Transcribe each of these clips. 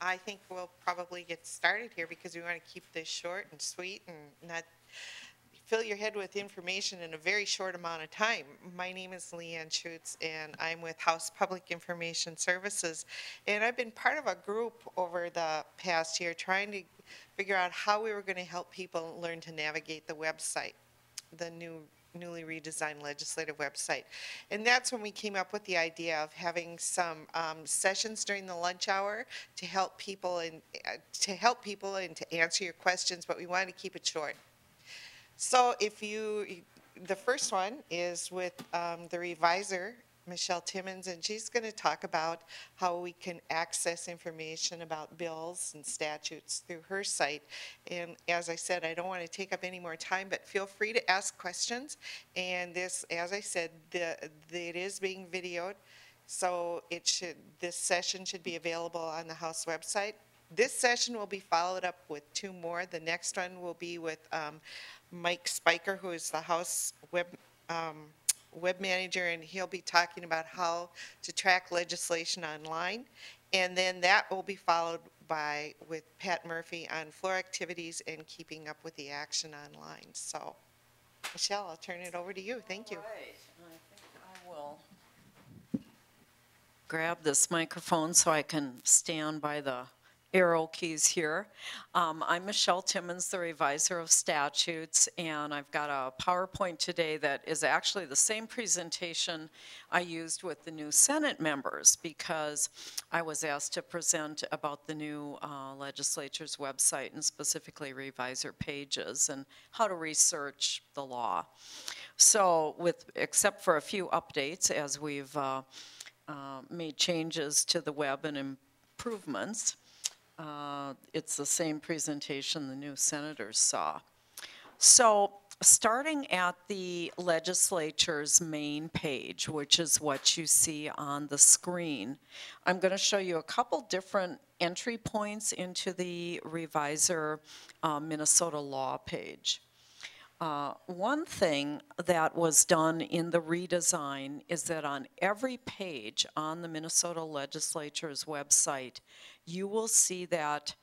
I think we'll probably get started here because we want to keep this short and sweet and not fill your head with information in a very short amount of time. My name is Leanne Schutz, and I'm with House Public Information Services. And I've been part of a group over the past year trying to figure out how we were going to help people learn to navigate the website, the newly redesigned legislative website. And that's when we came up with the idea of having some sessions during the lunch hour to help people and to answer your questions, but we wanted to keep it short. So the first one is with the reviser, Michelle Timmons, and she's going to talk about how we can access information about bills and statutes through her site. And as I said, I don't want to take up any more time, but feel free to ask questions. And this, as I said, it is being videoed, so this session should be available on the House website. This session will be followed up with two more. The next one will be with Mike Spiker, who is the House web manager, and he'll be talking about how to track legislation online. And then that will be followed with Pat Murphy on floor activities and keeping up with the action online. So, Michelle, I'll turn it over to you. Thank you. All right. I think I will grab this microphone so I can stand by the arrow keys here. I'm Michelle Timmons, the reviser of statutes, and I've got a PowerPoint today that is actually the same presentation I used with the new Senate members, because I was asked to present about the new legislature's website, and specifically reviser pages and how to research the law. So except for a few updates as we've made changes to the web and improvements, it's the same presentation the new senators saw. So starting at the legislature's main page, which is what you see on the screen, I'm going to show you a couple different entry points into the reviser Minnesota law page. One thing that was done in the redesign is that on every page on the Minnesota Legislature's website, you will see that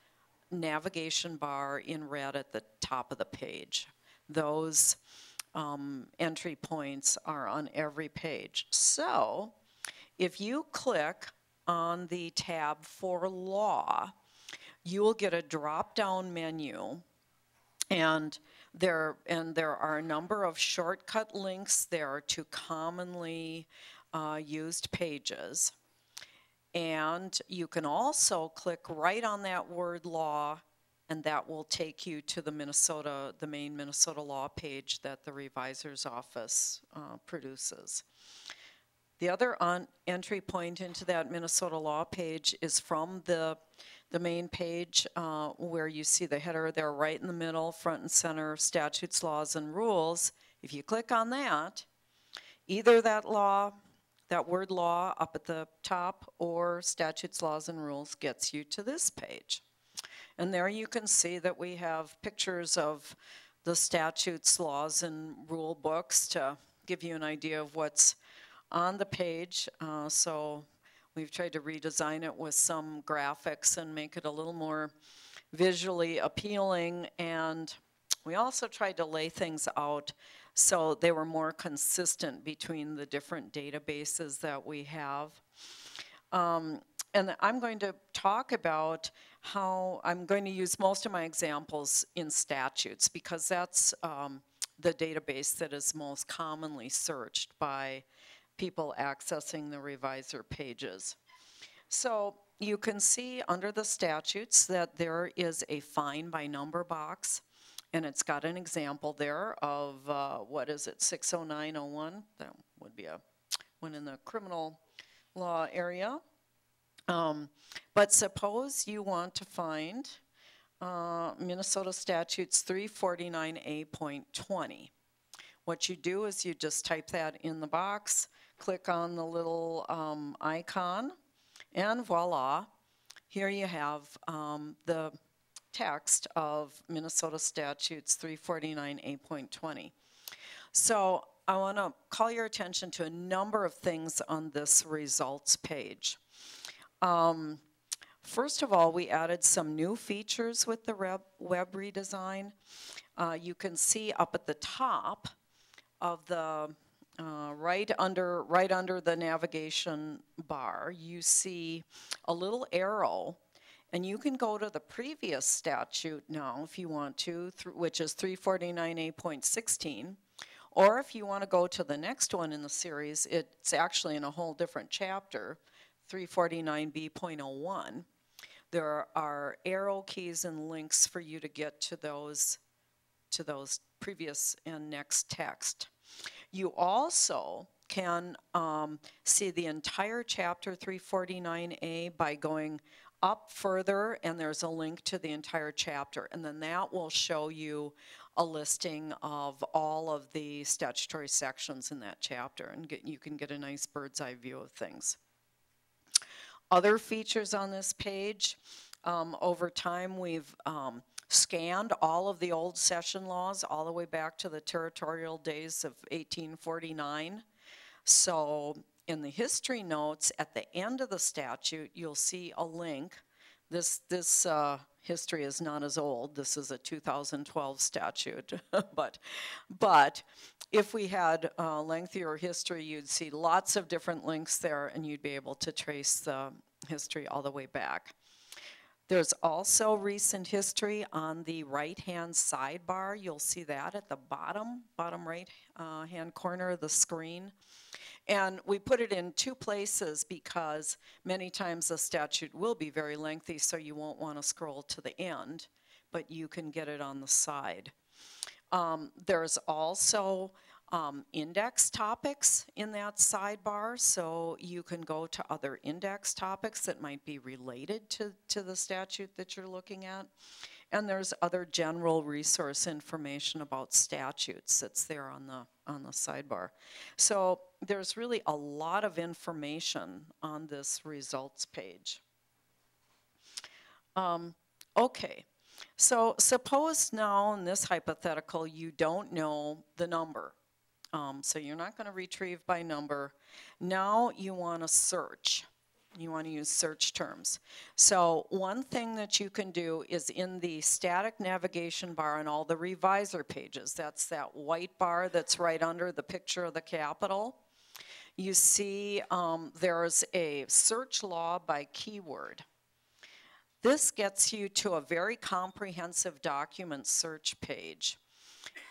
navigation bar in red at the top of the page. Those entry points are on every page. So if you click on the tab for law, you will get a drop-down menu, and there are a number of shortcut links there to commonly used pages. And you can also click right on that word law, and that will take you to the main Minnesota law page that the reviser's office produces. The other entry point into that Minnesota law page is from the main page, where you see the header there right in the middle, front and center, statutes, laws, and rules. If you click on that, either that word law up at the top, or statutes, laws, and rules gets you to this page. And there you can see that we have pictures of the statutes, laws, and rule books to give you an idea of what's on the page. So we've tried to redesign it with some graphics and make it a little more visually appealing. And we also tried to lay things out so they were more consistent between the different databases that we have. And I'm going to talk about how I'm going to use most of my examples in statutes, because that's the database that is most commonly searched by people accessing the reviser pages. So you can see under the statutes that there is a fine by number box, and it's got an example there of, 60901? That would be one in the criminal law area. But suppose you want to find Minnesota Statutes 349A.20. What you do is you just type that in the box, click on the little icon, and voila, here you have the text of Minnesota Statutes 349A.20. So I want to call your attention to a number of things on this results page. First of all, we added some new features with the web redesign. You can see up at the top of the right under the navigation bar, you see a little arrow, and you can go to the previous statute now if you want to, which is 349A.16. Or if you want to go to the next one in the series, it's actually in a whole different chapter, 349B.01. There are arrow keys and links for you to get to those previous and next text. You also can see the entire chapter 349A by going up further, and there's a link to the entire chapter, and then that will show you a listing of all of the statutory sections in that chapter, and you can get a nice bird's eye view of things. Other features on this page, over time we've scanned all of the old session laws all the way back to the territorial days of 1849. So in the history notes at the end of the statute, you'll see a link. This history is not as old. This is a 2012 statute. but if we had lengthier history, you'd see lots of different links there, and you'd be able to trace the history all the way back. There's also recent history on the right-hand sidebar. You'll see that at the bottom right hand corner of the screen. And we put it in two places because many times the statute will be very lengthy, so you won't want to scroll to the end, but you can get it on the side. There's also index topics in that sidebar, so you can go to other index topics that might be related to the statute that you're looking at. And there's other general resource information about statutes that's there on the sidebar. So there's really a lot of information on this results page. Okay, so suppose now in this hypothetical you don't know the number. So you're not going to retrieve by number. Now you want to search. You want to use search terms. So one thing that you can do is in the static navigation bar on all the revisor pages, that's that white bar that's right under the picture of the Capitol, you see there's a search law by keyword. This gets you to a very comprehensive document search page.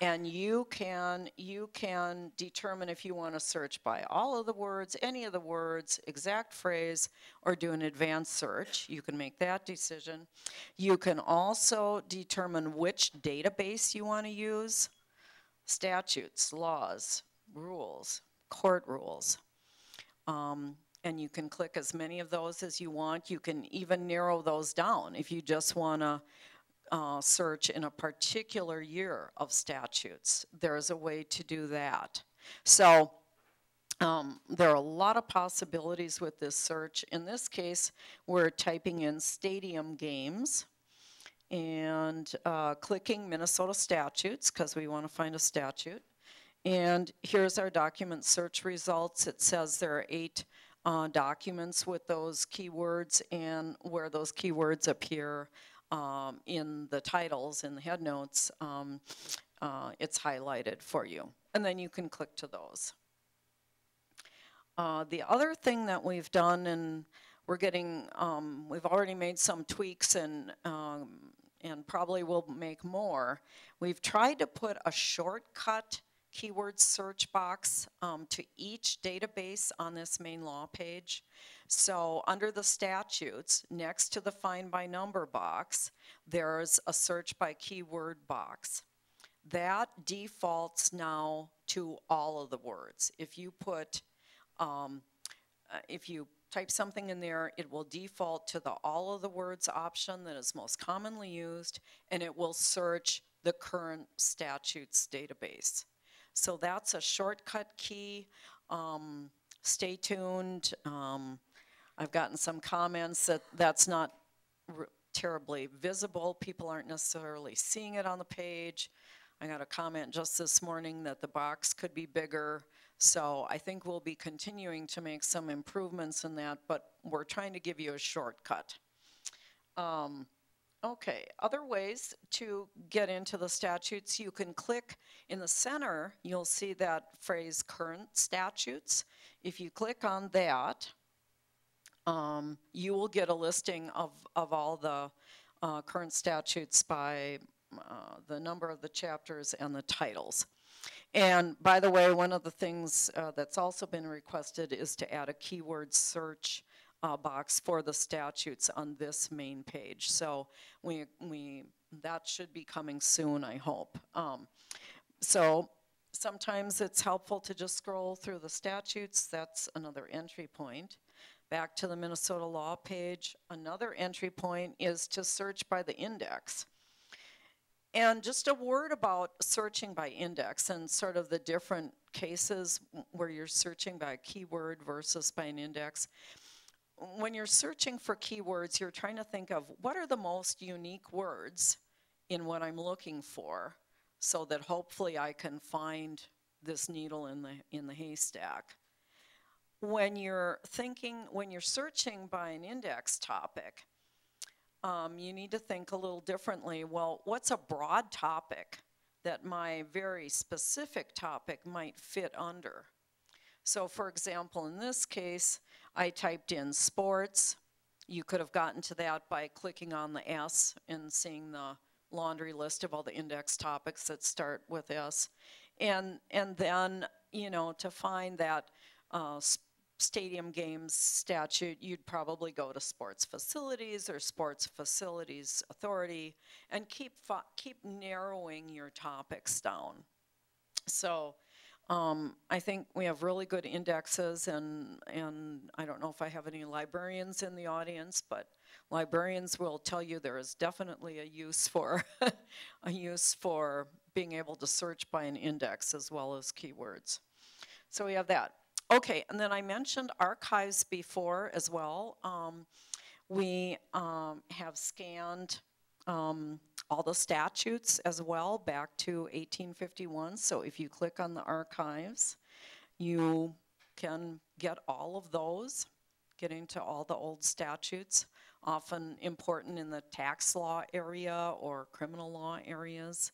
And you can determine if you want to search by all of the words, any of the words, exact phrase, or do an advanced search. You can make that decision. You can also determine which database you want to use: statutes, laws, rules, court rules. And you can click as many of those as you want. You can even narrow those down if you just want to search in a particular year of statutes. There's a way to do that. So there are a lot of possibilities with this search. In this case, we're typing in stadium games and clicking Minnesota statutes because we want to find a statute. And here's our document search results. It says there are 8 documents with those keywords, and where those keywords appear in the titles, in the head notes, it's highlighted for you. And then you can click to those. The other thing that we've done, and we've already made some tweaks and probably will make more, we've tried to put a shortcut keyword search box to each database on this main law page. So under the statutes, next to the find by number box, there's a search by keyword box. That defaults now to all of the words. If you put, if you type something in there, it will default to the all of the words option that is most commonly used, and it will search the current statutes database. So that's a shortcut key. Stay tuned. I've gotten some comments that that's not terribly visible. People aren't necessarily seeing it on the page. I got a comment just this morning that the box could be bigger. So I think we'll be continuing to make some improvements in that, but we're trying to give you a shortcut. Okay, other ways to get into the statutes, you can click in the center, you'll see that phrase current statutes. If you click on that, you will get a listing of all the current statutes by the number of the chapters and the titles. And by the way, one of the things that's also been requested is to add a keyword search box for the statutes on this main page. So that should be coming soon, I hope. So sometimes it's helpful to just scroll through the statutes. That's another entry point. Back to the Minnesota law page, another entry point is to search by the index. And just a word about searching by index and sort of the different cases where you're searching by a keyword versus by an index. When you're searching for keywords, you're trying to think of what are the most unique words in what I'm looking for so that hopefully I can find this needle in the haystack. When you're searching by an index topic, you need to think a little differently. Well, what's a broad topic that my very specific topic might fit under? So for example, in this case, I typed in sports. You could have gotten to that by clicking on the S and seeing the laundry list of all the index topics that start with S. And then, to find that stadium games statute, you'd probably go to sports facilities or sports facilities authority and keep narrowing your topics down. So I think we have really good indexes, and I don't know if I have any librarians in the audience, but librarians will tell you there is definitely a use for being able to search by an index as well as keywords. So we have that. Okay, and then I mentioned archives before as well. We have scanned all the statutes as well back to 1851. So if you click on the archives, you can get all of those, getting to all the old statutes, often important in the tax law area or criminal law areas.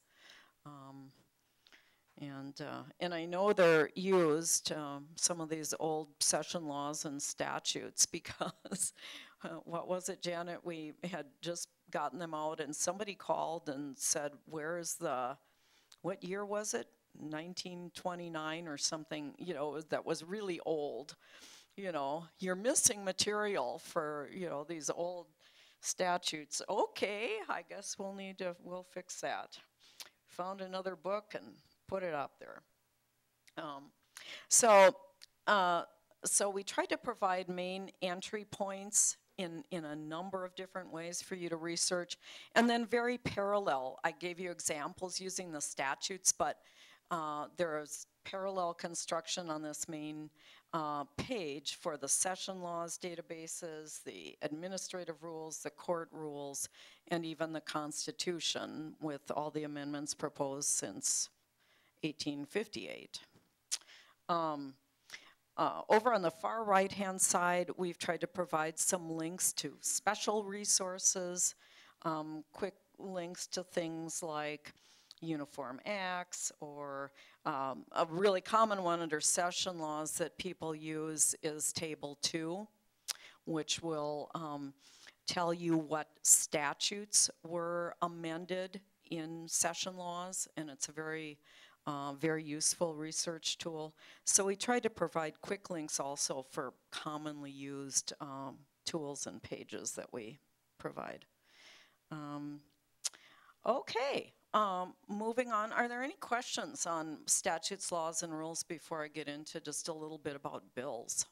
And I know they're used, some of these old session laws and statutes, because, what was it, Janet? We had just gotten them out, and somebody called and said, what year was it? 1929 or something, that was really old. You're missing material for, these old statutes. Okay, I guess we'll fix that. Found another book and put it up there. So we tried to provide main entry points in a number of different ways for you to research, and then very parallel. I gave you examples using the statutes, but there is parallel construction on this main page for the session laws databases, the administrative rules, the court rules, and even the Constitution with all the amendments proposed since 1858. Over on the far right-hand side, we've tried to provide some links to special resources, quick links to things like uniform acts, or a really common one under session laws that people use is Table 2, which will tell you what statutes were amended in session laws, and it's a very useful research tool. So we tried to provide quick links also for commonly used tools and pages that we provide. Okay, moving on. Are there any questions on statutes, laws, and rules before I get into just a little bit about bills?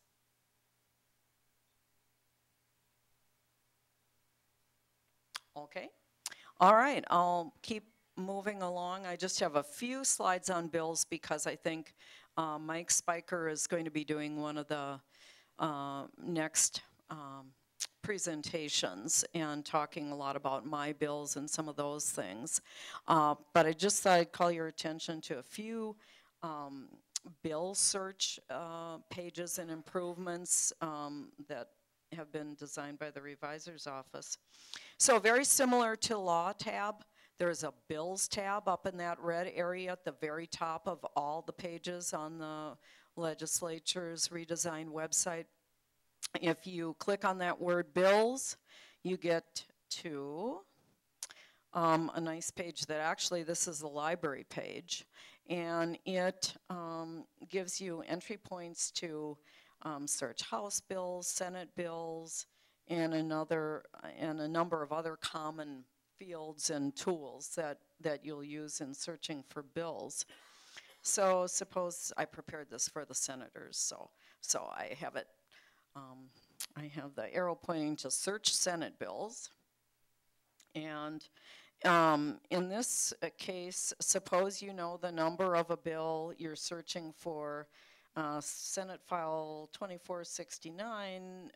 Okay. All right, I'll keep moving along. I just have a few slides on bills because I think Mike Spiker is going to be doing one of the next presentations and talking a lot about my bills and some of those things. But I just thought I'd call your attention to a few bill search pages and improvements that have been designed by the revisor's office. So very similar to Law tab, there's a Bills tab up in that red area at the very top of all the pages on the Legislature's redesigned website. If you click on that word Bills, you get to a nice page that actually, this is the library page, and it gives you entry points to search House bills, Senate bills, and a number of other common fields and tools that you'll use in searching for bills. So suppose I prepared this for the senators, so I have it. I have the arrow pointing to search Senate bills. And in this case, suppose you know the number of a bill you're searching for, Senate File 2469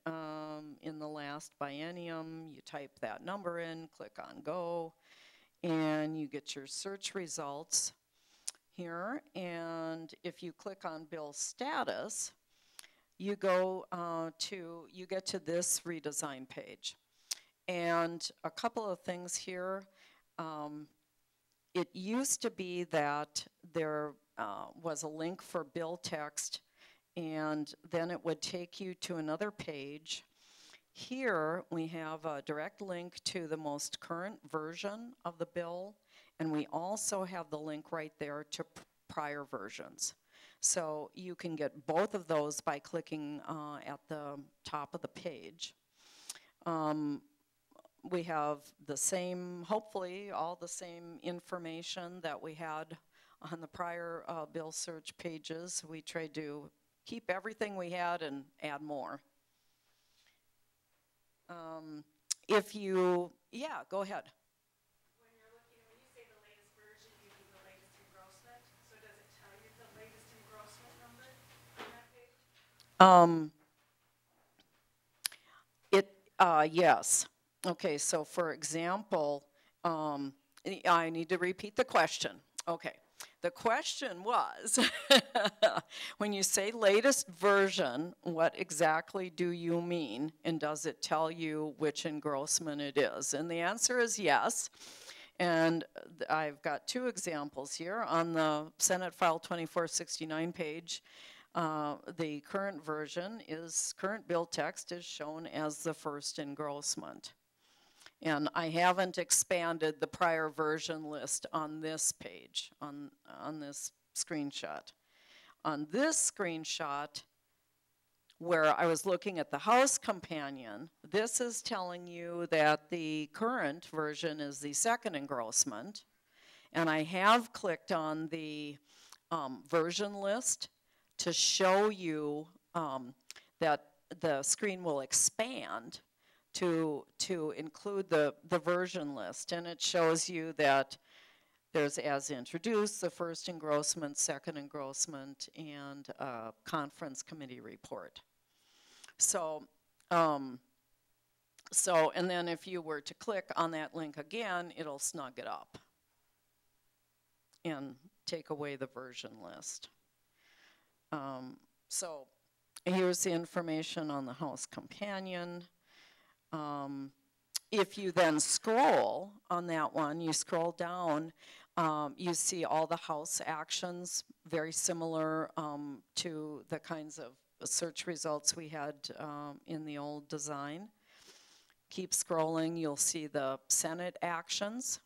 in the last biennium. You type that number in, click on Go, and you get your search results here. And if you click on bill status, you go you get to this redesign page. And a couple of things here. It used to be that there was a link for bill text, and then it would take you to another page. Here we have a direct link to the most current version of the bill, and we also have the link right there to prior versions. So you can get both of those by clicking at the top of the page. We have the same, hopefully, all the same information that we had on the prior bill search pages. We tried to keep everything we had and add more. If you, yeah, go ahead. When you say the latest version, you mean the latest engrossment? So does it tell you the latest engrossment number on that page? Yes. Okay, so for example, I need to repeat the question. Okay, the question was, when you say latest version, what exactly do you mean? And does it tell you which engrossment it is? And the answer is yes. And I've got two examples here. On the Senate File 2469 page, the current version is, current bill text is shown as the first engrossment. And I haven't expanded the prior version list on this page, on this screenshot. On this screenshot, where I was looking at the House companion, this is telling you that the current version is the second engrossment. And I have clicked on the version list to show you that the screen will expand to include the version list. And it shows you that there's as introduced, the first engrossment, second engrossment, and a conference committee report. So, and then if you were to click on that link again, it'll snug it up and take away the version list. So here's the information on the House companion. If you then scroll on that one, you scroll down, you see all the House actions, very similar to the kinds of search results we had in the old design. Keep scrolling, you'll see the Senate actions.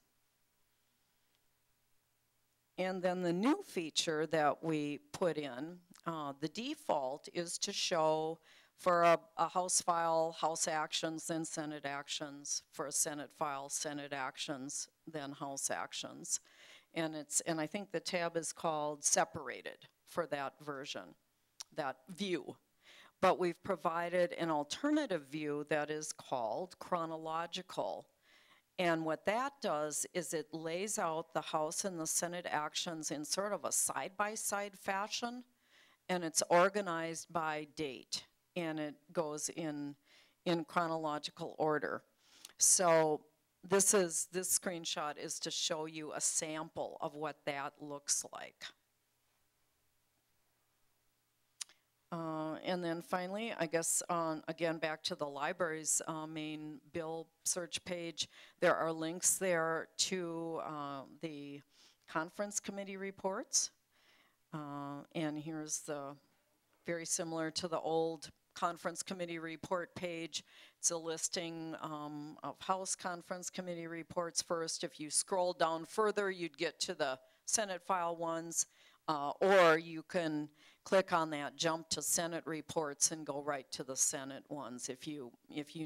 And then the new feature that we put in, the default is to show for a House file, House actions, then Senate actions. For a Senate file, Senate actions, then House actions. And I think the tab is called separated for that version, that view. But we've provided an alternative view that is called chronological. And what that does is it lays out the House and the Senate actions in sort of a side-by-side fashion, and it's organized by date, and it goes in chronological order. So this screenshot is to show you a sample of what that looks like. And then finally, I guess, again, back to the library's main bill search page, there are links there to the conference committee reports. And here's the, very similar to the old conference committee report page. It's a listing of House conference committee reports first. If you scroll down further, you'd get to the Senate file ones. Or you can click on that jump to Senate reports and go right to the Senate ones if you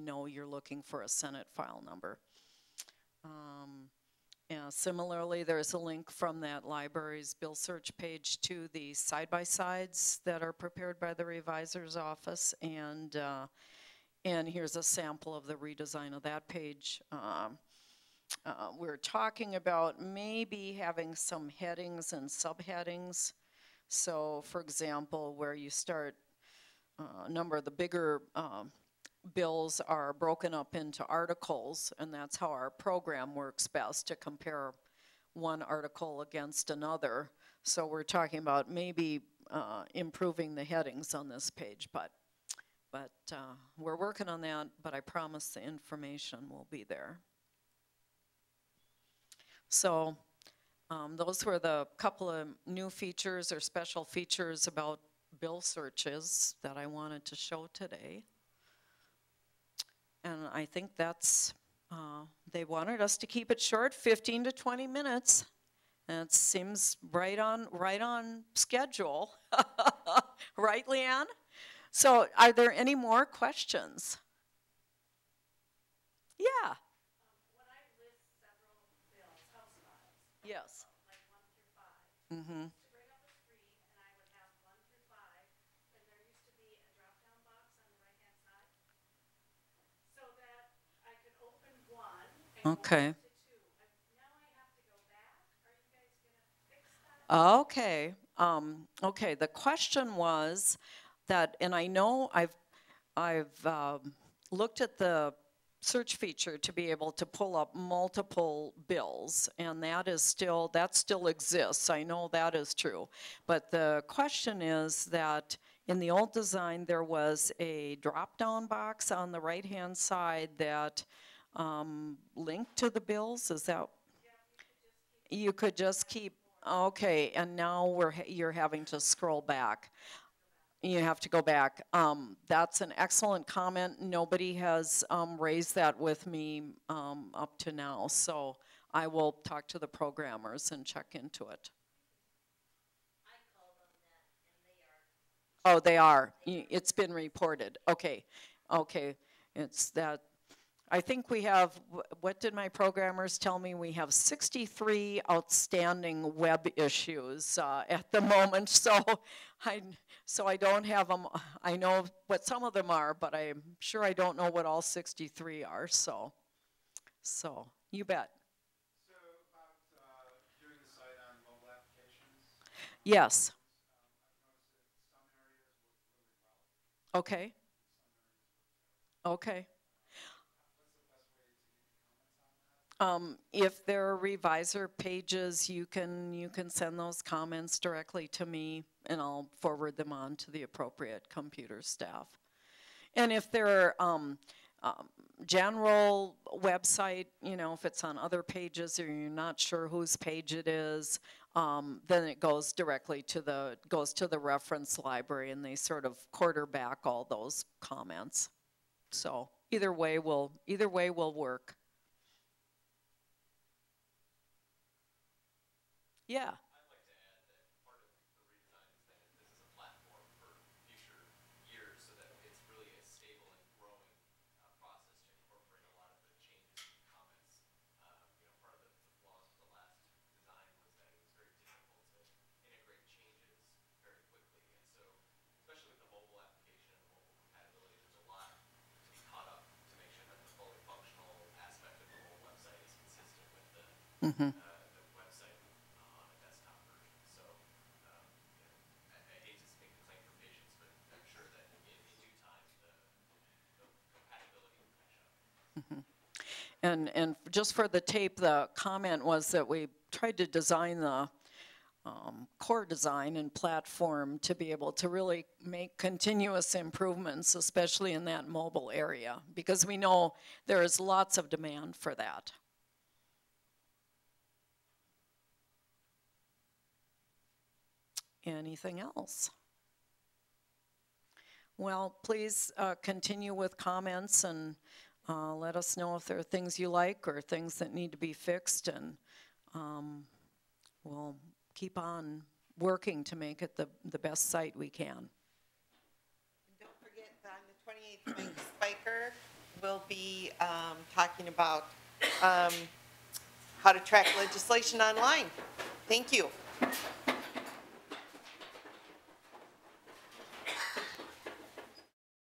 know you're looking for a Senate file number. Yeah, similarly, there's a link from that library's bill search page to the side-by-sides that are prepared by the revisor's office, and here's a sample of the redesign of that page. We're talking about maybe having some headings and subheadings. So, for example, where you start, a number of the bigger bills are broken up into articles, and that's how our program works best, to compare one article against another. So we're talking about maybe improving the headings on this page, but we're working on that, but I promise the information will be there. So those were the couple of new features or special features about bill searches that I wanted to show today. And I think that's, they wanted us to keep it short, 15 to 20 minutes. And it seems right on schedule. Right, Leanne? So are there any more questions? Yeah. When I list several bills, House files, Yes. like 1 through 5, Mm-hmm. to bring up a screen, and I would have 1 through 5, and there used to be a drop-down box on the right-hand side, so that I could open 1 and Okay. go to 2. Now I have to go back. Are you guys going to fix that? Okay. Okay. The question was that, and I know I've looked at the search feature to be able to pull up multiple bills, and that still exists. I know that is true. But the question is that in the old design, there was a drop-down box on the right-hand side that linked to the bills. Is that? You could just keep, okay, and now you're having to scroll back. You have to go back. That's an excellent comment. Nobody has raised that with me up to now, so I will talk to the programmers and check into it. I called on that, and they are. Oh, they are. It's been reported. Okay. Okay. It's that. I think we have, what did my programmers tell me? We have 63 outstanding web issues at the moment, so I don't have them. I know what some of them are, but I'm sure I don't know what all 63 are, so you bet. So about doing the site on mobile applications? Yes. I've noticed that some areas work really well. Okay. Some areas work Okay. What's the best way to get comments on that? If there are revisor pages, you can send those comments directly to me, and I'll forward them on to the appropriate computer staff. And if they're general website, if it's on other pages or you're not sure whose page it is, then it goes directly to the reference library, and they sort of quarterback all those comments. So either way will work. Yeah. I'd like to add that part of the redesign is that this is a platform for future years, so that it's really a stable and growing process to incorporate a lot of the changes and comments. Part of the flaws with the last design was that it was very difficult to integrate changes very quickly, and so especially with the mobile application and mobile compatibility, there's a lot to be caught up to make sure that the fully functional aspect of the whole website is consistent with the Mm-hmm. the website on a desktop version. So, I hate to make the claim for patience, but I'm sure that in due time, the compatibility will catch up. And just for the tape, the comment was that we tried to design the core design and platform to be able to really make continuous improvements, especially in that mobile area, because we know there is lots of demand for that. Anything else? Well, please continue with comments and let us know if there are things you like or things that need to be fixed, and we'll keep on working to make it the best site we can. And don't forget, on the 28th, Mike Spiker will be talking about how to track legislation online. Thank you.